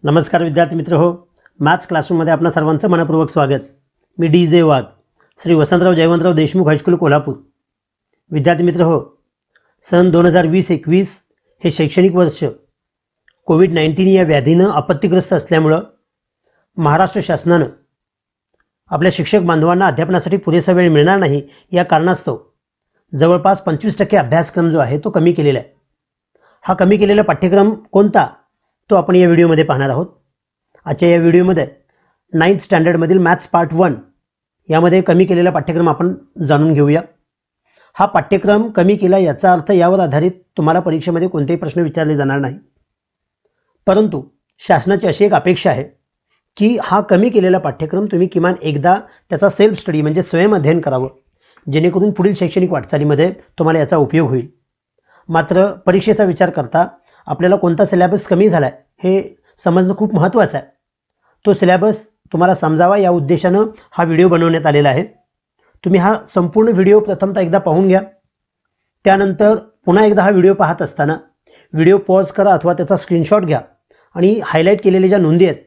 नमस्कार विद्यार्थी मित्र हो, मॅथ्स क्लासरूममध्ये आपणा सर्वांचं मनपूर्वक स्वागत. मी DJ वाघ, श्री वसंतराव जयवंतराव देशमुख हायस्कूल कोल्हापूर. विद्यार्थी मित्र हो, सन 2020-21 हे शैक्षणिक वर्ष कोविड-19 या व्याधीनं आपत्तीग्रस्त असल्यामुळं महाराष्ट्र शासनानं आपल्या शिक्षक बांधवांना अध्यापनासाठी पुरेसा वेळ मिळणार नाही या कारणास्तव जवळपास 25% अभ्यासक्रम जो आहे तो कमी केलेला आहे. हा कमी केलेला पाठ्यक्रम कोणता तो आपण या व्हिडिओमध्ये पाहणार आहोत. आजच्या या व्हिडिओमध्ये 9th स्टँडर्डमधील मॅथ्स पार्ट 1 यामध्ये कमी केलेला पाठ्यक्रम आपण जाणून घेऊया. हा पाठ्यक्रम कमी केला याचा अर्थ यावर आधारित तुम्हाला परीक्षेमध्ये कोणतेही प्रश्न विचारले जाणार नाही, परंतु शासनाची अशी एक अपेक्षा आहे की हा कमी केलेला पाठ्यक्रम तुम्ही किमान एकदा त्याचा सेल्फ स्टडी म्हणजे स्वयं अध्ययन करावं, जेणेकरून पुढील शैक्षणिक वाटचालीमध्ये तुम्हाला याचा उपयोग होईल. मात्र परीक्षेचा विचार करता आपल्याला कोणता सिलेबस कमी झाला आहे हे समजणं खूप महत्त्वाचं आहे. तो सिलेबस तुम्हाला समजावा या उद्देशानं हा व्हिडिओ बनवण्यात आलेला आहे. तुम्ही हा संपूर्ण व्हिडिओ प्रथमतः एकदा पाहून घ्या. त्यानंतर पुन्हा एकदा हा व्हिडिओ पाहत असताना व्हिडिओ पॉज करा अथवा त्याचा स्क्रीनशॉट घ्या आणि हायलाईट केलेल्या ज्या नोंदी आहेत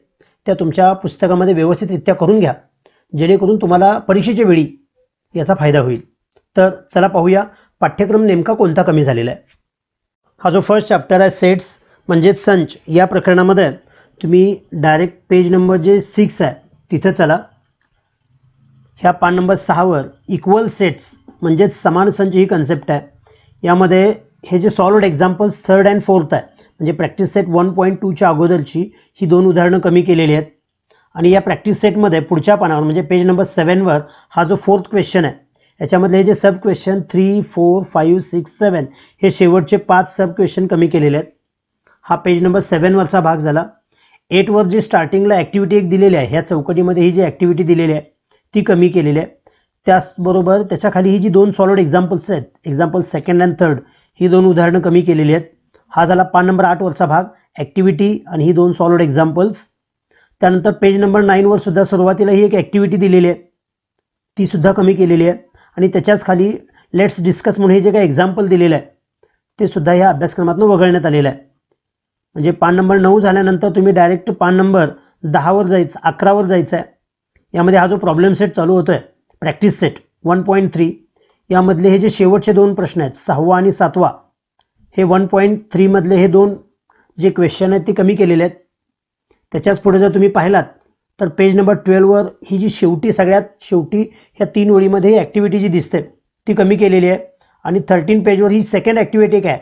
त्या तुमच्या पुस्तकामध्ये व्यवस्थितरित्या करून घ्या, जेणेकरून तुम्हाला परीक्षेच्या वेळी याचा फायदा होईल. तर चला पाहूया पाठ्यक्रम नेमका कोणता कमी झालेला आहे. हा जो फर्स्ट चॅप्टर आहे सेट्स म्हणजेच संच, या प्रकरणामध्ये तुम्ही डायरेक्ट पेज नंबर जे 6 आहे तिथं चला. ह्या पान नंबर 6वर इक्वल सेट्स म्हणजेच समान संच ही कन्सेप्ट आहे. यामध्ये हे जे solved examples 3rd and 4th आहे म्हणजे प्रॅक्टिस सेट 1.2च्या अगोदरची ही 2 उदाहरणं कमी केलेली आहेत. आणि या प्रॅक्टिस सेटमध्ये पुढच्या पानावर म्हणजे पेज नंबर 7वर हा जो 4th क्वेश्चन आहे याच्यामधले हे जे सब क्वेश्चन 3, 4, 5, 6, 7 हे शेवटचे 5 सब क्वेश्चन कमी केलेले आहेत. हा पेज नंबर 7वरचा भाग झाला. 8वर जी स्टार्टिंगला ॲक्टिव्हिटी एक दिलेली आहे, ह्या चौकटीमध्ये ही जी ॲक्टिव्हिटी दिलेली आहे ती कमी केलेली आहे. त्याचबरोबर त्याच्याखाली ही जी 2 सॉल्व्ड एक्झाम्पल्स आहेत, एक्झाम्पल 2nd and 3rd, ही 2 उदाहरणं कमी केलेली आहेत. हा झाला पान नंबर 8वरचा भाग, ॲक्टिव्हिटी आणि ही 2 सॉल्व्ड एक्झाम्पल्स. त्यानंतर पेज नंबर 9वर सुद्धा सुरुवातीला ही एक ॲक्टिव्हिटी दिलेली आहे, ती सुद्धा कमी केलेली आहे. आणि त्याच्याच खाली लेट्स डिस्कस म्हणून हे जे काही एक्झाम्पल दिलेलं आहे ते सुद्धा ह्या अभ्यासक्रमातून वगळण्यात आलेलं आहे. म्हणजे पान नंबर 9 झाल्यानंतर तुम्ही डायरेक्ट पान नंबर 10वर जायचं, 11वर जायचं आहे. यामध्ये हा जो प्रॉब्लेम सेट चालू होतोय प्रॅक्टिस सेट 1.3, यामधले हे जे शेवटचे 2 प्रश्न आहेत 6वा आणि 7वा, हे 1.3 मधले हे 2 जे क्वेश्चन आहेत ते कमी केलेले आहेत. त्याच्याच पुढे जर तुम्ही पाहिलात तर पेज नंबर 12वर ही जी सगळ्यात शेवटी ह्या 3 ओळीमध्ये ॲक्टिव्हिटी जी दिसते ती कमी केलेली आहे. आणि 13 पेजवर ही सेकंड ॲक्टिव्हिटी काय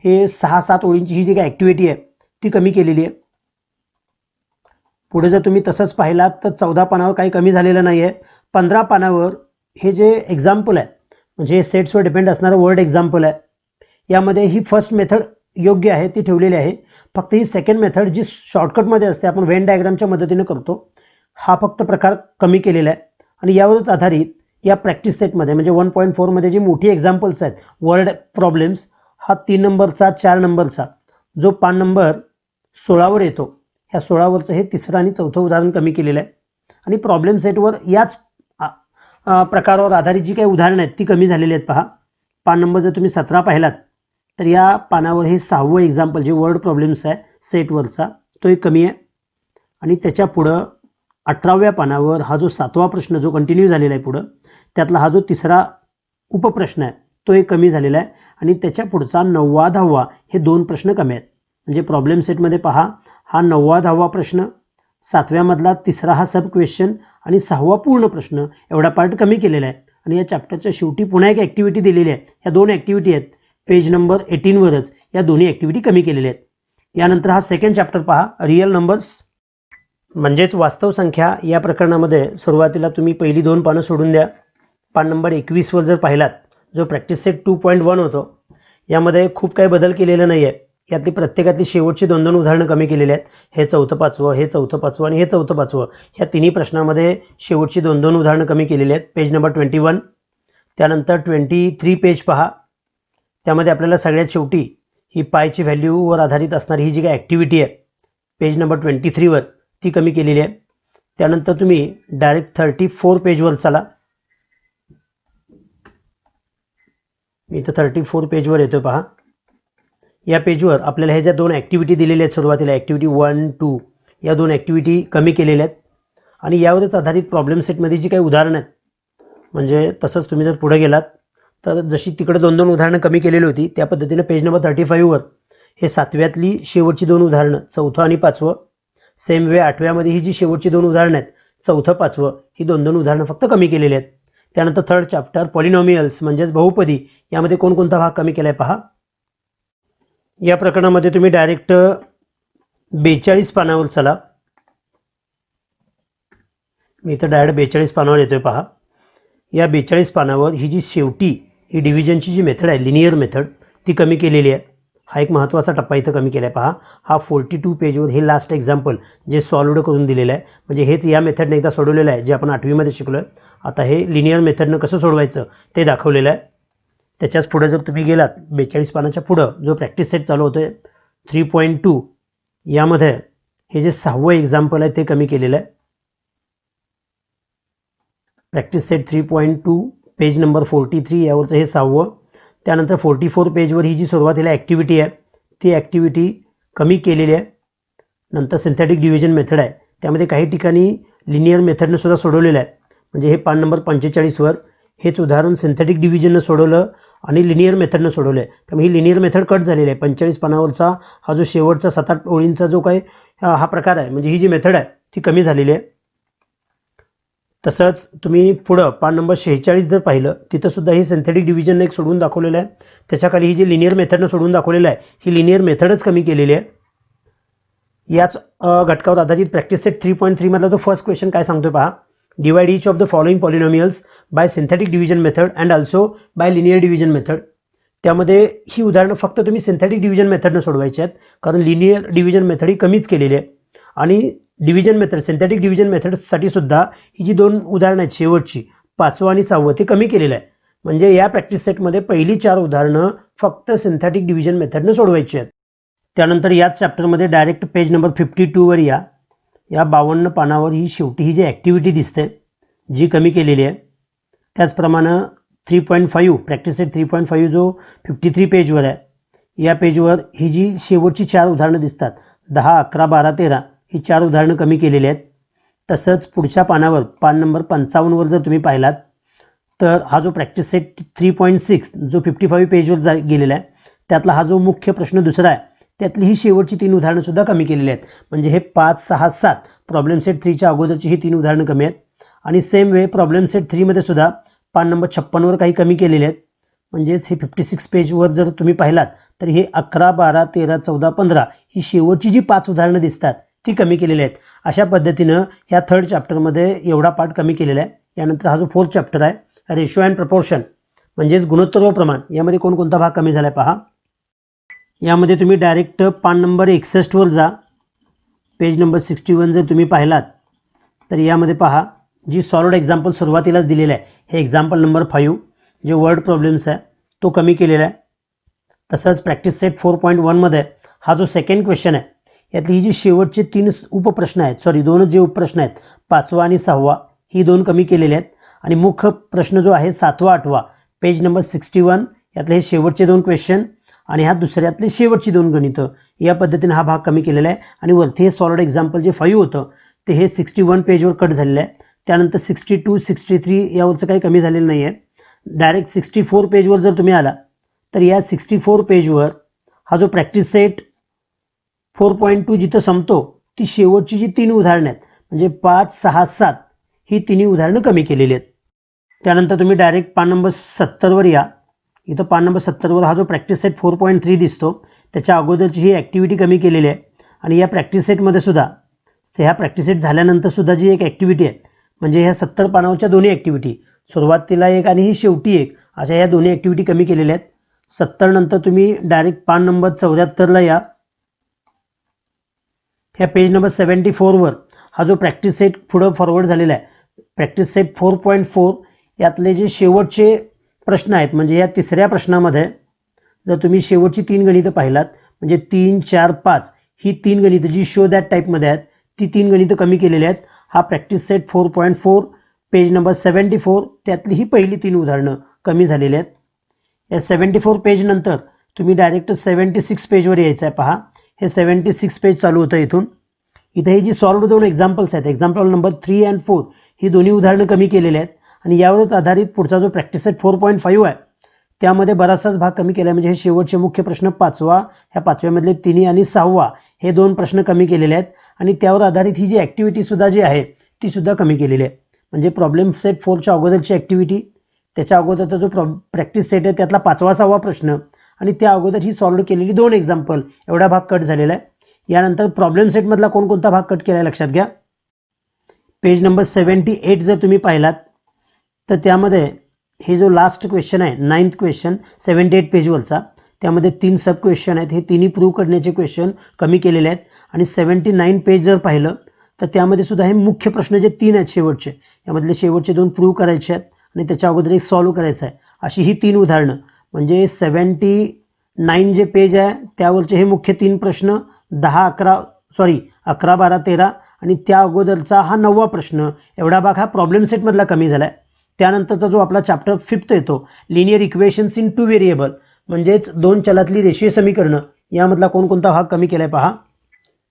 हे 6-7 ओळींची ही जी काही ॲक्टिव्हिटी आहे ती कमी केलेली आहे. पुढे जर तुम्ही तसंच पाहिलात तर 14 पानावर काही कमी झालेलं नाही आहे. 15 पानावर हे जे एक्झाम्पल आहे म्हणजे सेट्सवर डिपेंड असणारं वर्ड एक्झाम्पल आहे. यामध्ये ही फर्स्ट मेथड योग्य आहे ती ठेवलेली आहे. फक्त ही सेकंड मेथड जी शॉर्टकटमध्ये असते, आपण व्हेन डायग्रामच्या मदतीने करतो, हा फक्त प्रकार कमी केलेला आहे. आणि यावरच आधारित या प्रॅक्टिस सेटमध्ये म्हणजे 1.4 मध्ये जी मोठी एक्झाम्पल्स आहेत वर्ड प्रॉब्लेम्स, हा 3 नंबरचा 4 नंबरचा जो पान नंबर 16वर येतो, ह्या 16वरचं हे 3रं आणि 4थं उदाहरण कमी केलेलं आहे. आणि प्रॉब्लेम सेटवर याच प्रकारावर आधारित जी काही उदाहरणं आहेत ती कमी झालेली आहेत. पहा पान नंबर जर तुम्ही 17 पाहिलात तर या पानावर हे 6वं एक्झाम्पल जे वर्ड प्रॉब्लेम्स आहे सेटवरचा तो एक कमी आहे. आणि त्याच्या पुढं 18व्या पानावर हा जो 7वा प्रश्न जो कंटिन्यू झालेला आहे पुढं, त्यातला हा जो 3रा उपप्रश्न आहे तो एक कमी झालेला आहे. आणि त्याच्या पुढचा 9वा 10वा हे 2 प्रश्न कमी आहेत. म्हणजे प्रॉब्लेम सेटमध्ये पहा हा 9वा 10वा प्रश्न, 7व्यामधला 3रा हा सब क्वेश्चन आणि 6वा पूर्ण प्रश्न एवढा पार्ट कमी केलेला आहे. आणि या चॅप्टरच्या शेवटी पुन्हा एक ॲक्टिव्हिटी दिलेली आहे. ह्या 2 ॲक्टिव्हिटी आहेत पेज नंबर 18वरच, या दोन्ही ॲक्टिव्हिटी कमी केलेल्या आहेत. यानंतर हा सेकंड चॅप्टर पहा रिअल नंबर्स म्हणजेच वास्तव संख्या. या प्रकरणामध्ये सुरुवातीला तुम्ही पहिली 2 पानं सोडून द्या. पान नंबर 21वर जर पाहिलात जो प्रॅक्टिस सेट 2.1 होतो, यामध्ये खूप काही बदल केलेला नाही आहे. यातली प्रत्येकातली शेवटची 2-2 उदाहरणं कमी केलेली आहेत. हे 4थं 5वं, हे 4थं 5वं आणि हे 4थं 5वं, ह्या तिन्ही प्रश्नामध्ये शेवटची 2-2 उदाहरणं कमी केलेली आहेत. Page number 21. त्यानंतर 23 पेज पहा, त्यामध्ये आपल्याला सगळ्यात शेवटी ही पायची व्हॅल्यूवर आधारित असणारी ही जी काही ॲक्टिव्हिटी आहे पेज नंबर 23वर ती कमी केलेली आहे. त्यानंतर तुम्ही डायरेक्ट 34 पेजवर चला. मी इथं 34 पेजवर येतो पहा. या पेजवर आपल्याला हे ज्या 2 ॲक्टिव्हिटी दिलेल्या आहेत सुरुवातीला ॲक्टिव्हिटी 1, 2, या 2 ॲक्टिव्हिटी कमी केलेल्या आहेत आणि यावरच आधारित प्रॉब्लेम सेटमध्ये जी काही उदाहरणं आहेत, म्हणजे तसंच तुम्ही जर पुढे गेलात तर जशी तिकडे 2-2 उदाहरणं कमी केलेली होती त्या पद्धतीने पेज नंबर 35वर हे 7व्यातली शेवटची 2 उदाहरणं 4थं आणि 5वं, सेम वे 8व्यामध्ये ही जी शेवटची 2 उदाहरणं आहेत 4थं 5वं ही 2-2 उदाहरणं फक्त कमी केलेली आहेत. त्यानंतर थर्ड चॅप्टर पॉलिनॉमियल्स म्हणजेच बहुपदी यामध्ये कोणकोणता भाग कमी केला आहे पहा. या प्रकरणामध्ये तुम्ही डायरेक्ट 42 पानावर चला. मी इथं डायरेक्ट 42 पानावर येतोय पहा. या 42 पानावर ही जी शेवटी ही डिव्हिजनची जी मेथड आहे लिनियर मेथड ती कमी केलेली आहे. हा एक महत्त्वाचा टप्पा इथं कमी केला आहे पहा. हा 42 पेजवर हे लास्ट एक्झाम्पल जे सॉल्व्ड करून दिलेलं आहे, म्हणजे हेच या मेथडने एकदा सोडवलेलं आहे जे आपण 8वीमध्ये शिकलो आहे. आता हे लिनियर मेथडनं कसं सोडवायचं ते दाखवलेलं आहे. त्याच्याच पुढे जर तुम्ही गेलात 42 पानाच्या पुढं जो प्रॅक्टिस सेट चालू होतोय 3.2 यामध्ये हे जे 6वं एक्झाम्पल आहे ते कमी केलेलं आहे. प्रॅक्टिस सेट 3.2 पेज नंबर 43 यावरचं हे 6वं. त्यानंतर 44 पेजवर ही जी सुरुवातीला ॲक्टिव्हिटी आहे ती ॲक्टिव्हिटी कमी केलेली आहे. नंतर सिंथेटिक डिव्हिजन मेथड आहे त्यामध्ये काही ठिकाणी लिनियर मेथडनं सुद्धा सोडवलेलं आहे. म्हणजे हे पान नंबर 45वर हेच उदाहरण सिंथेटिक डिव्हिजननं सोडवलं आणि लिनियर मेथडनं सोडवलं आहे. त्यामुळे ही लिनियर मेथड कट झालेली आहे. 45 पानावरचा हा जो शेवटचा 7-8 ओळींचा जो काही हा प्रकार आहे म्हणजे ही जी मेथड आहे ती कमी झालेली आहे. तसंच तुम्ही पुढं पान नंबर 46 जर पाहिलं तिथं सुद्धा ही सिंथेटिक डिव्हिजन एक सोडवून दाखवलेलं आहे. त्याच्याखाली ही जी लिनियर मेथडनं सोडवून दाखवलेलं आहे ही लिनियर मेथडच कमी केलेली आहे. याच घटकावर आधारित प्रॅक्टिस सेट 3.3 मधला जो फर्स्ट क्वेश्चन काय सांगतोय पहा. Divide each of the following polynomials by synthetic division method and also by linear division method. त्यामध्ये ही उदाहरणं फक्त तुम्ही सिंथेटिक डिव्हिजन मेथडनं सोडवायची आहेत कारण लिनियर डिव्हिजन मेथड ही कमीच केलेली आहे. आणि डिव्हिजन मेथड सिंथेटिक डिव्हिजन मेथडसाठी सुद्धा ही जी 2 उदाहरणं आहेत शेवटची 5वं आणि 6वं ते कमी केलेलं आहे. म्हणजे या प्रॅक्टिस सेटमध्ये पहिली 4 उदाहरणं फक्त सिंथेटिक डिव्हिजन मेथडनं सोडवायची आहेत. त्यानंतर याच चॅप्टरमध्ये डायरेक्ट पेज नंबर 52वर या. या 52 पानावर ही शेवटी ही जी ॲक्टिव्हिटी दिसते जी कमी केलेली आहे. त्याचप्रमाणे 3.5 प्रॅक्टिस सेट 3.5 जो 53 पेजवर आहे या पेजवर ही जी शेवटची 4 उदाहरणं दिसतात 10, 11, 12, 13 ही 4 उदाहरणं कमी केलेली आहेत. तसंच पुढच्या पानावर पान नंबर 55वर जर तुम्ही पाहिलात तर हा जो प्रॅक्टिस सेट 3.6 जो 55 पेजवर गेलेला आहे त्यातला हा जो मुख्य प्रश्न दुसरा आहे त्यातली ही शेवटची 3 उदाहरणं सुद्धा कमी केलेली आहेत. म्हणजे हे 5, 6, 7 प्रॉब्लेम सेट 3च्या अगोदरची ही 3 उदाहरणं कमी आहेत. आणि सेम वे प्रॉब्लेम सेट 3मध्ये सुद्धा पान नंबर 56वर काही कमी केलेले आहेत. म्हणजेच हे 56 पेजवर जर तुम्ही पाहिलात तर हे 11, 12, 13, 14, 15 ही शेवटची जी 5 उदाहरणं दिसतात ती कमी केलेली आहेत. अशा पद्धतीनं ह्या थर्ड चॅप्टरमध्ये एवढा पार्ट कमी केलेला आहे. यानंतर हा जो फोर्थ चॅप्टर आहे रेशो अँड प्रपोर्शन म्हणजेच गुणोत्तर व प्रमाण यामध्ये कोणकोणता भाग कमी झाला आहे पहा. यामध्ये तुम्ही डायरेक्ट पान नंबर 61वर जा. पेज नंबर 61 जर तुम्ही पाहिलात तर यामध्ये पहा जी सॉल्व्ड एक्झाम्पल सुरुवातीलाच दिलेलं आहे हे एक्झाम्पल नंबर 5 जे वर्ड प्रॉब्लेम्स आहे तो कमी केलेला आहे. तसंच प्रॅक्टिस सेट 4.1 मध्ये हा जो सेकंड क्वेश्चन आहे यातली ही जी शेवटचे 3 उपप्रश्न आहेत 2 जे उपप्रश्न आहेत 5वा आणि 6वा ही 2 कमी केलेले आहेत. आणि मुख्य प्रश्न जो आहे 7वा 8वा पेज नंबर 61 यातले हे शेवटचे 2 क्वेश्चन आणि ह्या दुसऱ्यातले शेवटची 2 गणितं या पद्धतीने हा भाग कमी केलेला आहे. आणि वरती हे सॉल्व्ड एक्झाम्पल जे 5 होतं ते हे 61 पेजवर कट झालेलं आहे. त्यानंतर 62, 63 यावरचं काही कमी झालेलं नाही आहे. डायरेक्ट 64 पेजवर जर तुम्ही आला तर या 64 पेजवर हा जो प्रॅक्टिस सेट 4.2 जिथं संपतो ती शेवटची जी 3 उदाहरणं आहेत म्हणजे 5, 6, 7 ही 3 उदाहरणं कमी केलेली आहेत. त्यानंतर तुम्ही डायरेक्ट पान नंबर 70वर या. इथं पान नंबर 70वर हा जो प्रॅक्टिस सेट 4.3 दिसतो त्याच्या अगोदरची ही ॲक्टिव्हिटी कमी केलेली आहे. आणि या प्रॅक्टिस सेटमध्ये सुद्धा ह्या प्रॅक्टिस सेट झाल्यानंतर सुद्धा जी एक ॲक्टिव्हिटी आहे म्हणजे ह्या 70 पानावरच्या दोन्ही ॲक्टिव्हिटी सुरुवातीला एक आणि ही शेवटी एक अशा ह्या दोन्ही ॲक्टिव्हिटी कमी केलेल्या आहेत. 70 नंतर तुम्ही डायरेक्ट पान नंबर 74ला या. ह्या पेज नंबर 74वर हा जो प्रॅक्टिस सेट पुढं फॉरवर्ड झालेला आहे प्रॅक्टिस सेट 4.4 यातले जे शेवटचे प्रश्न आहेत म्हणजे या तिसऱ्या प्रश्नामध्ये जर तुम्ही शेवटची 3 गणितं पाहिलात म्हणजे 3, 4, 5 ही 3 गणितं जी शो दॅट टाईपमध्ये आहेत ती 3 गणितं कमी केलेली आहेत. हा प्रॅक्टिस सेट 4.4 पेज नंबर 74 त्यातली ही पहिली 3 उदाहरणं कमी झालेली आहेत. या 74 पेज नंतर तुम्ही डायरेक्ट 76 पेजवर यायचं आहे पहा. हे 76 पेज चालू होतं इथून. इथे ही जी सॉल्व्ड दोन एक्झाम्पल्स आहेत, एक्झाम्पल नंबर 3 and 4, ही दोन्ही उदाहरणं कमी केलेली आहेत आणि यावरच आधारित पुढचा जो प्रॅक्टिस सेट 4.5 आहे त्यामध्ये बराचसाच भाग कमी केला आहे. म्हणजे हे शेवटचे मुख्य प्रश्न 5वा, ह्या 5व्यामधले 3 आणि 6वा हे 2 प्रश्न कमी केलेले आहेत आणि त्यावर आधारित ही जी ॲक्टिव्हिटी सुद्धा जी आहे ती सुद्धा कमी केलेली आहे. म्हणजे प्रॉब्लेम सेट 4च्या अगोदरची ॲक्टिव्हिटी, त्याच्या अगोदरचा जो प्रॅक्टिस सेट आहे त्यातला 5वा 6वा प्रश्न आणि त्या अगोदर ही सॉल्व्ह केलेली 2 एक्झाम्पल, एवढा भाग कट झालेला आहे. यानंतर प्रॉब्लेम सेटमधला कोणकोणता भाग कट केला आहे लक्षात घ्या. पेज नंबर 78 जर तुम्ही पाहिलात तर त्यामध्ये हे जो लास्ट क्वेश्चन आहे, 9th क्वेश्चन 78 पेजवरचा, त्यामध्ये 3 सब क्वेश्चन आहेत. हे तिन्ही प्रूव्ह करण्याचे क्वेश्चन कमी केलेले आहेत. आणि 79 पेज जर पाहिलं तर त्यामध्ये सुद्धा हे मुख्य प्रश्न जे 3 आहेत शेवटचे, यामधले शेवटचे 2 प्रूव्ह करायचे आहेत आणि त्याच्या अगोदर एक सॉल्व्ह करायचं आहे. अशी ही 3 उदाहरणं, म्हणजे 79 जे पेज आहे त्यावरचे हे मुख्य 3 प्रश्न, 11, 12, 13 आणि त्या अगोदरचा हा 9वा प्रश्न, एवढा भाग हा प्रॉब्लेम सेटमधला कमी झाला आहे. त्यानंतरचा जो आपला चॅप्टर 5th येतो, लिनियर इक्वेशन्स इन 2 व्हेरिएबल, म्हणजेच 2 चलातली रेषीय समीकरणं, यामधला कोणकोणता भाग कमी केला आहे पहा.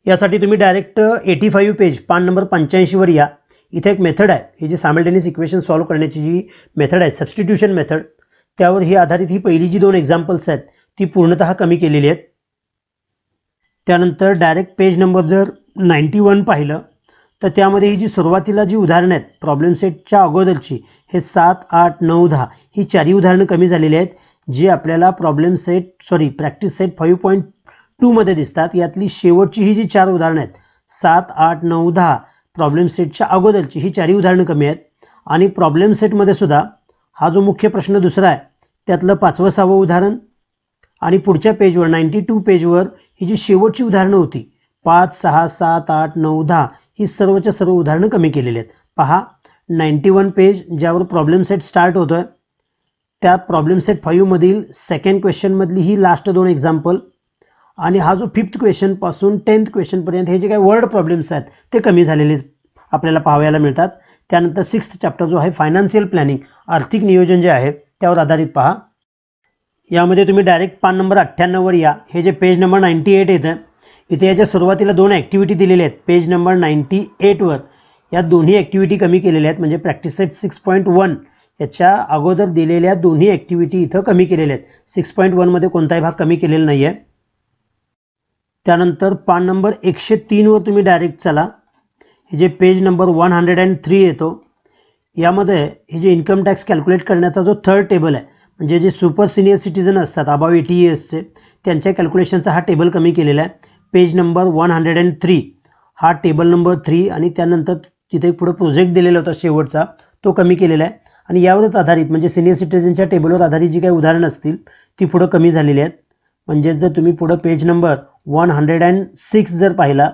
यासाठी तुम्ही डायरेक्ट 85 पेज पान नंबर 85 वर या. इथे एक मेथड आहे, ही जी सायमल्टेनियस इक्वेशन सॉल्व्ह करण्याची जी मेथड आहे, सबस्टिट्यूशन मेथड, त्यावर ही आधारित ही पहिली जी 2 एक्झाम्पल्स आहेत ती पूर्णतः कमी केलेली आहेत. त्यानंतर डायरेक्ट पेज नंबर जर 91 पाहिलं तर त्यामध्ये ही जी सुरुवातीला जी उदाहरणं आहेत प्रॉब्लेम सेटच्या अगोदरची, हे 7, 8, 9, 10 ही 4ही उदाहरणं कमी झालेली आहेत, जी आपल्याला प्रॅक्टिस सेट 5.2 मध्ये दिसतात. यातली शेवटची ही जी 4 उदाहरणं आहेत, 7, 8, 9, 10, प्रॉब्लेम सेटच्या अगोदरची ही 4ही उदाहरणं कमी आहेत. आणि प्रॉब्लेम सेटमध्ये सुद्धा हा जो मुख्य प्रश्न दुसरा आहे त्यातलं 5वं 6वं उदाहरण आणि पुढच्या पेजवर 92 पेजवर ही जी शेवटची उदाहरणं होती 5, 6, 7, 8, 9, 10 ही सर्वच्या सर्व उदाहरणं कमी केलेली आहेत. पहा 91 पेज ज्यावर प्रॉब्लेम सेट स्टार्ट होतोय, त्या प्रॉब्लेम सेट 5 मधील सेकंड क्वेश्चन मधली ही लास्ट 2 एक्झाम्पल आणि हा जो 5th क्वेश्चन पासून 10th क्वेश्चन पर्यंत हे जे काही वर्ड प्रॉब्लेम्स आहेत ते कमी झालेले आपल्याला पाहायला मिळतात. त्यानंतर 6th चॅप्टर जो आहे फायनान्शियल प्लॅनिंग, आर्थिक नियोजन जे आहे त्यावर आधारित पहा. यामध्ये तुम्ही डायरेक्ट पान नंबर 98 वर या. हे जे पेज नंबर 98 येतं, इथे याच्या सुरुवातीला 2 ॲक्टिव्हिटी दिलेल्या आहेत. पेज नंबर 98 वर या दोन्ही ॲक्टिव्हिटी कमी केलेल्या आहेत, म्हणजे प्रॅक्टिस सेट 6.1 याच्या अगोदर दिलेल्या दोन्ही ॲक्टिव्हिटी इथं कमी केलेल्या आहेत. 6.1 मध्ये कोणताही भाग कमी केलेला नाही आहे. त्यानंतर पान नंबर 103 वर तुम्ही डायरेक्ट चला. हे जे पेज नंबर 103 येतो, यामध्ये हे जे इन्कम टॅक्स कॅल्क्युलेट करण्याचा जो 3rd टेबल आहे, म्हणजे जे सुपर सिनियर सिटीजन असतात अबाव 80 इयर्सचे, त्यांच्या कॅल्क्युलेशनचा हा टेबल कमी केलेला आहे. पेज नंबर 103 हा टेबल नंबर 3 आणि त्यानंतर तिथे पुढे प्रोजेक्ट दिलेला होता शेवटचा, तो कमी केलेला आहे. आणि यावरच आधारित म्हणजे सिनियर सिटीजनच्या टेबलवर आधारित जी काही उदाहरणं असतील ती पुढे कमी झालेली आहेत. म्हणजे जर तुम्ही पुढे पेज नंबर 106 जर पाहिला,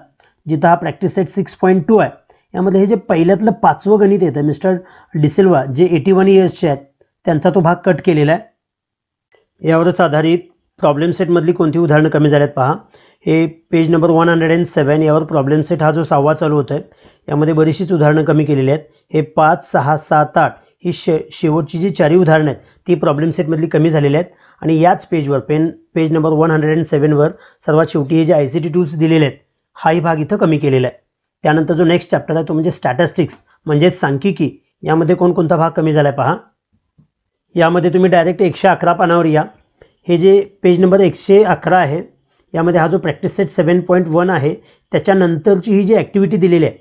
जिथं हा प्रॅक्टिस सेट 6.2 आहे, यामध्ये हे जे पहिल्यातलं 5वं गणित येतं, मिस्टर डिसिल्वा जे 81 इयर्सचे आहेत, त्यांचा तो भाग कट केलेला आहे. यावरच आधारित प्रॉब्लेम सेटमधली कोणती उदाहरणं कमी झाल्यात पहा. हे पेज नंबर 107, यावर प्रॉब्लेम सेट हा जो 6वा चालू होतोय, यामध्ये बरीचशीच उदाहरणं कमी केलेली आहेत. हे 5, 6, 7, 8 ही शेवटची जी 4ही उदाहरणं आहेत ती प्रॉब्लेम सेटमधली कमी झालेली आहेत. आणि याच पेजवर पेज नंबर 107 वर सर्वात शेवटी हे जे ICT टूल्स दिलेले आहेत हाही भाग इथं कमी केलेला आहे. त्यानंतर जो नेक्स्ट चॅप्टर आहे तो म्हणजे स्टॅटिस्टिक्स म्हणजेच सांख्यिकी, यामध्ये कोणकोणता भाग कमी झाला आहे पहा. यामध्ये तुम्ही डायरेक्ट 111 पानावर या. हे जे पेज नंबर 111 आहे, यामध्ये हा जो प्रॅक्टिस सेट 7.1 आहे त्याच्यानंतरची ही जी ॲक्टिव्हिटी दिलेली आहे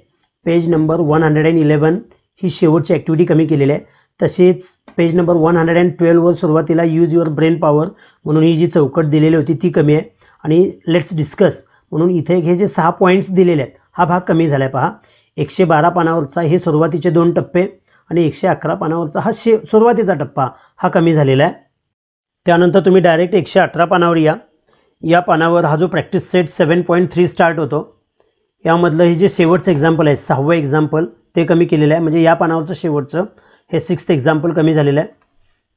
पेज नंबर 111 ही शेवटची ॲक्टिव्हिटी कमी केलेली आहे. तसेच पेज नंबर 112 वर सुरुवातीला यूज युअर ब्रेन पॉवर म्हणून ही जी चौकट दिलेली होती ती कमी आहे. आणि लेट्स डिस्कस म्हणून इथे हे जे 6 पॉईंट्स दिलेले आहेत हा भाग कमी झाला आहे पहा. 112 पानावरचा हे सुरुवातीचे 2 टप्पे आणि 111 पानावरचा हा सुरुवातीचा टप्पा हा कमी झालेला आहे. त्यानंतर तुम्ही डायरेक्ट 118 पानावर या. या पानावर हा जो प्रॅक्टिस सेट 7.3 स्टार्ट होतो, यामधलं हे जे शेवटचं एक्झाम्पल आहे 6वं एक्झाम्पल ते कमी केलेलं आहे. म्हणजे या पानावरचं शेवटचं हे 6th एक्झाम्पल कमी झालेलं आहे.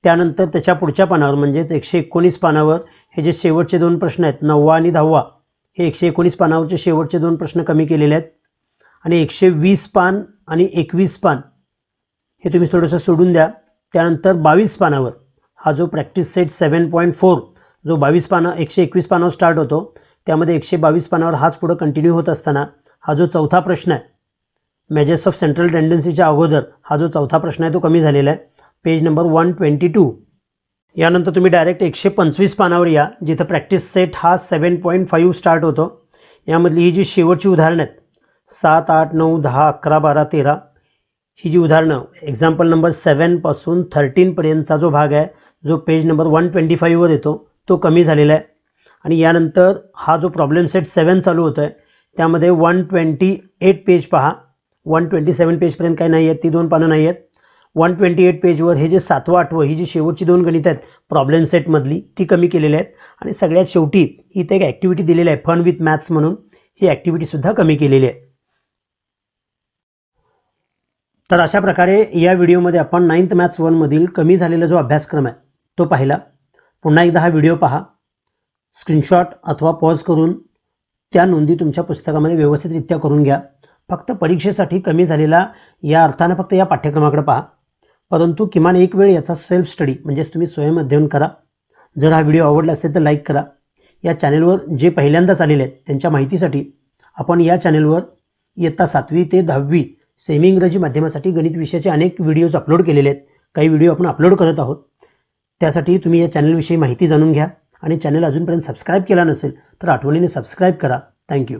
त्यानंतर त्याच्या पुढच्या पानावर म्हणजेच 119 पानावर हे जे शेवटचे 2 प्रश्न आहेत 9वा आणि 10वा, हे 119 पानावरचे शेवटचे 2 प्रश्न कमी केलेले आहेत. आणि 120 पान आणि 21 पान हे तुम्ही थोडंसं सोडून द्या. त्यानंतर 22 पानावर हा जो प्रॅक्टिस सेट 7.4 जो 121 पानावर स्टार्ट होतो, त्यामध्ये 122 पानावर हाच पुढे कंटिन्यू होत असताना हा जो चौथा प्रश्न आहे, मेजर्स ऑफ सेंट्रल टेंडन्सीच्या अगोदर हा जो चौथा प्रश्न आहे तो कमी झालेला आहे, पेज नंबर 122. यानंतर तुम्ही डायरेक्ट 125 पानावर या, जिथं प्रॅक्टिस सेट हा 7.5 स्टार्ट होतो. यामधली ही जी शेवटची उदाहरणं आहेत 7, 8, 9, 10, 11, 12, 13 ही जी उदाहरणं एक्झाम्पल नंबर 7 पासून 13 पर्यंतचा जो भाग आहे, जो पेज नंबर 125 वर येतो, तो कमी झालेला आहे. आणि यानंतर हा जो प्रॉब्लेम सेट 7 चालू होतो आहे, त्यामध्ये 128 पेज पहा. 127 पेजपर्यंत काही नाही आहेत, ती 2 पानं नाही आहेत. 128 पेजवर हे जे 7वं 8वं ही जी शेवटची 2 गणित आहेत प्रॉब्लेम सेटमधली, ती कमी केलेली आहेत. आणि सगळ्यात शेवटी इथे एक ॲक्टिव्हिटी दिलेली आहे, फन विथ मॅथ्स म्हणून, ही ॲक्टिव्हिटीसुद्धा कमी केलेली आहे. तर अशा प्रकारे या व्हिडिओमध्ये आपण 9th मॅथ्स 1 मधील कमी झालेला जो अभ्यासक्रम आहे तो पाहिला. पुन्हा एकदा हा व्हिडिओ पहा, स्क्रीनशॉट अथवा पॉज करून त्या नोंदी तुमच्या पुस्तकामध्ये व्यवस्थितरित्या करून घ्या. फक्त परीक्षेसाठी कमी झालेला या अर्थानं फक्त या पाठ्यक्रमाकडे पहा, परंतु किमान एक वेळ याचा सेल्फ स्टडी म्हणजेच तुम्ही स्वयं अध्ययन करा. जर हा व्हिडिओ आवडला असेल तर लाईक करा. या चॅनलवर जे पहिल्यांदाच आलेले आहेत त्यांच्या माहितीसाठी आपण या चॅनलवर इयत्ता 7वी ते 10वी सेमी इंग्रजी माध्यमासाठी गणित विषयाचे अनेक व्हिडिओज अपलोड केलेले आहेत. काही व्हिडिओ आपण अपलोड करत आहोत. त्यासाठी तुम्ही या चॅनलविषयी माहिती जाणून घ्या आणि चॅनल अजूनपर्यंत सबस्क्राईब केला नसेल तर आठवणीने सबस्क्राईब करा. थँक्यू.